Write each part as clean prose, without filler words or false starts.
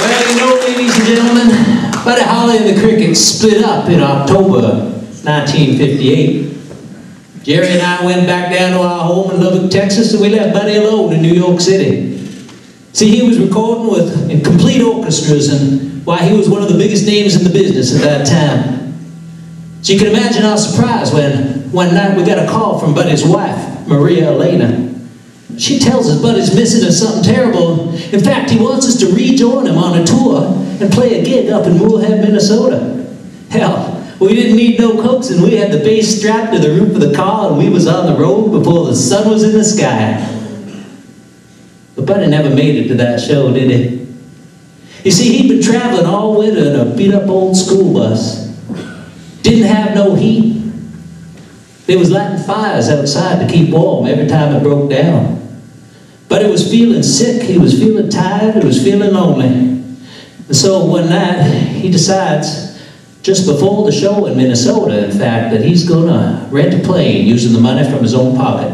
Well, you know, ladies and gentlemen, Buddy Holly and the Crickets split up in October 1958. Jerry and I went back down to our home in Lubbock, Texas, and we left Buddy alone in New York City. See, he was recording in complete orchestras, and why, he was one of the biggest names in the business at that time. So you can imagine our surprise when one night we got a call from Buddy's wife, Maria Elena. She tells us Buddy's missing us something terrible. In fact, he wants us to rejoin him on a tour and play a gig up in Moorhead, Minnesota. Hell, we didn't need no coaxing. We had the bass strapped to the roof of the car and we was on the road before the sun was in the sky. But Buddy never made it to that show, did he? You see, he'd been traveling all winter in a beat-up old school bus. Didn't have no heat. They was lighting fires outside to keep warm every time it broke down. Buddy was feeling sick, he was feeling tired, he was feeling lonely. And so one night, he decides, just before the show in Minnesota, in fact, that he's gonna rent a plane using the money from his own pocket.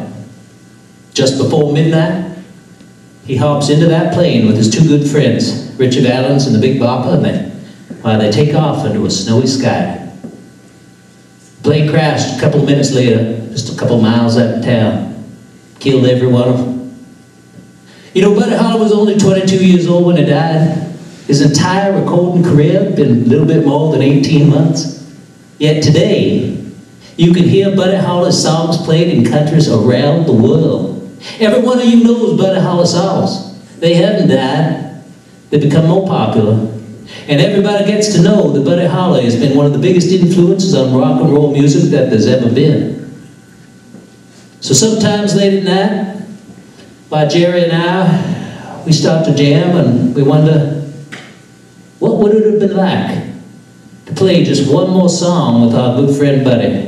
Just before midnight, he hops into that plane with his two good friends, Ritchie Valens and the Big Bopper, and they take off into a snowy sky. The plane crashed a couple of minutes later, just a couple of miles out of town. Killed every one of them. You know, Buddy Holly was only 22 years old when he died. His entire recording career had been a little bit more than 18 months. Yet today, you can hear Buddy Holly's songs played in countries around the world. Every one of you knows Buddy Holly songs. They haven't died. They've become more popular. And everybody gets to know that Buddy Holly has been one of the biggest influences on rock and roll music that there's ever been. So sometimes late at night, while Jerry and I, we start to jam and we wonder, what would it have been like to play just one more song with our good friend Buddy?